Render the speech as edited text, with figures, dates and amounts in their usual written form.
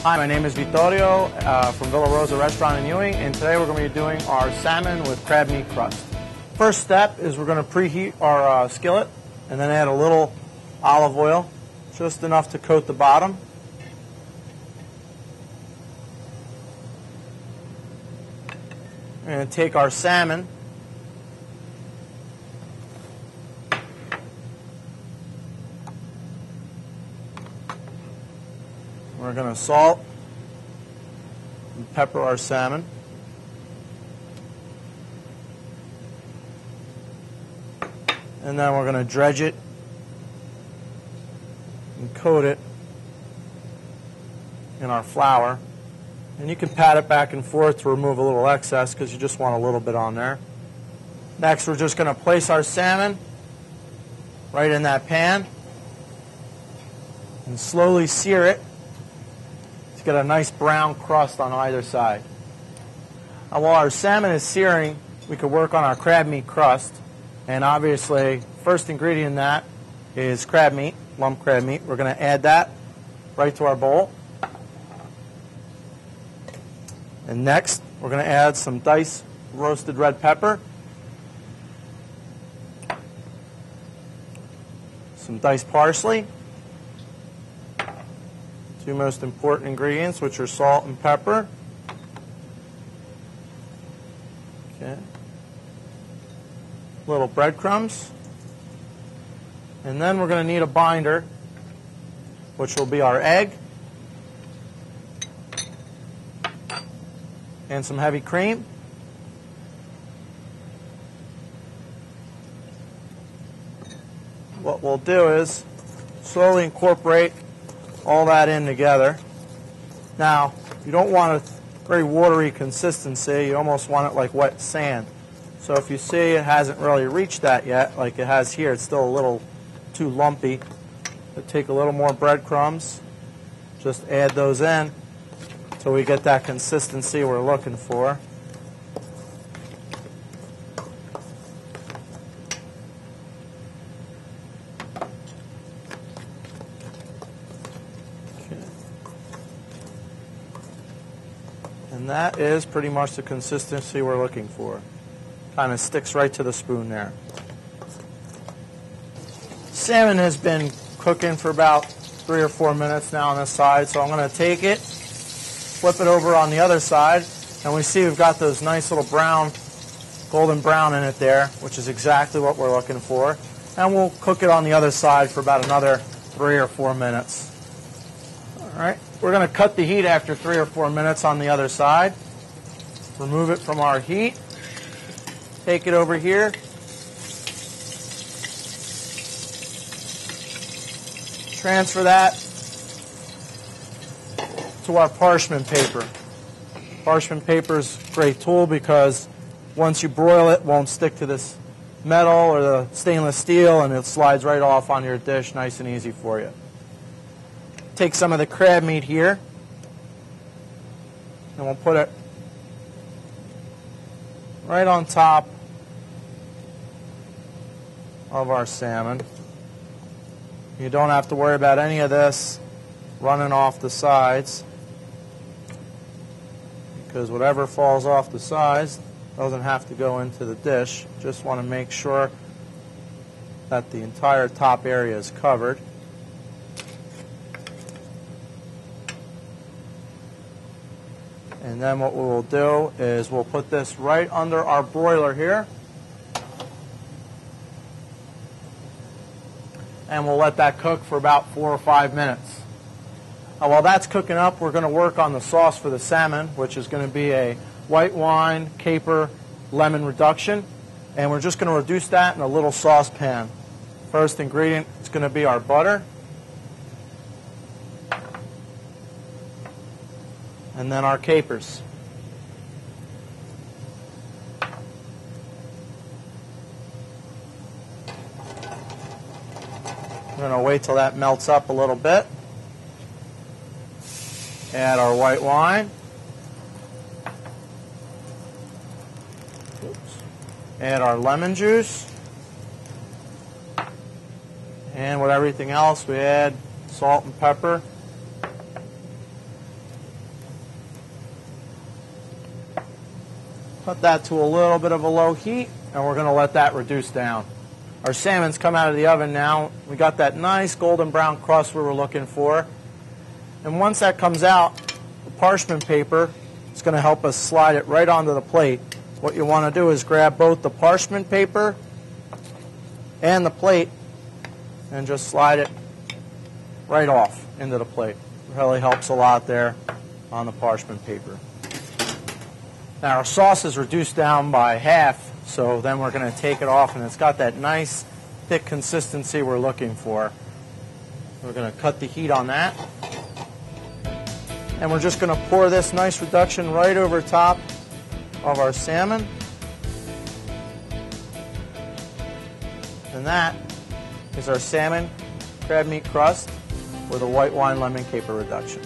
Hi, my name is Vittorio from Villa Rosa Restaurant in Ewing, and today we're going to be doing our salmon with crab meat crust. First step is we're going to preheat our skillet and then add a little olive oil, just enough to coat the bottom. We're going to take our salmon, we're going to salt and pepper our salmon. And then we're going to dredge it and coat it in our flour. And you can pat it back and forth to remove a little excess because you just want a little bit on there. Next, we're just going to place our salmon right in that pan and slowly sear it to get a nice brown crust on either side. Now, while our salmon is searing, we could work on our crab meat crust. And obviously, first ingredient in that is crab meat, lump crab meat. We're going to add that right to our bowl. And next, we're going to add some diced roasted red pepper, some diced parsley, two most important ingredients, which are salt and pepper. Okay. Little breadcrumbs. And then we're going to need a binder, which will be our egg and some heavy cream. What we'll do is slowly incorporate all that in together. Now, you don't want a very watery consistency. You almost want it like wet sand. So if you see it hasn't really reached that yet, like it has here, it's still a little too lumpy. But take a little more breadcrumbs, just add those in until we get that consistency we're looking for. Okay. And that is pretty much the consistency we're looking for. Kind of sticks right to the spoon there. Salmon has been cooking for about 3 or 4 minutes now on this side, so I'm going to take it, flip it over on the other side, and we see we've got those nice little brown, golden brown in it there, which is exactly what we're looking for. And we'll cook it on the other side for about another 3 or 4 minutes. All right, we're going to cut the heat after 3 or 4 minutes on the other side. Remove it from our heat. Take it over here. Transfer that to our parchment paper. Parchment paper is a great tool because once you broil it, it won't stick to this metal or the stainless steel, and it slides right off on your dish, nice and easy for you. Take some of the crab meat here, and we'll put it right on top of our salmon. You don't have to worry about any of this running off the sides, because whatever falls off the sides doesn't have to go into the dish. Just want to make sure that the entire top area is covered. And then what we will do is we'll put this right under our broiler here. And we'll let that cook for about 4 or 5 minutes. Now, while that's cooking up, we're going to work on the sauce for the salmon, which is going to be a white wine, caper, lemon reduction. And we're just going to reduce that in a little saucepan. First ingredient is going to be our butter. And then our capers. We're going to wait till that melts up a little bit. Add our white wine. Oops. Add our lemon juice. And with everything else, we add salt and pepper. Put that to a little bit of a low heat, and we're going to let that reduce down. Our salmon's come out of the oven now. We got that nice golden brown crust we were looking for. And once that comes out, the parchment paper is going to help us slide it right onto the plate. What you want to do is grab both the parchment paper and the plate and just slide it right off into the plate. It really helps a lot there on the parchment paper. Now our sauce is reduced down by half, so then we're going to take it off, and it's got that nice thick consistency we're looking for. We're going to cut the heat on that, and we're just going to pour this nice reduction right over top of our salmon. And that is our salmon crab meat crust with a white wine lemon caper reduction.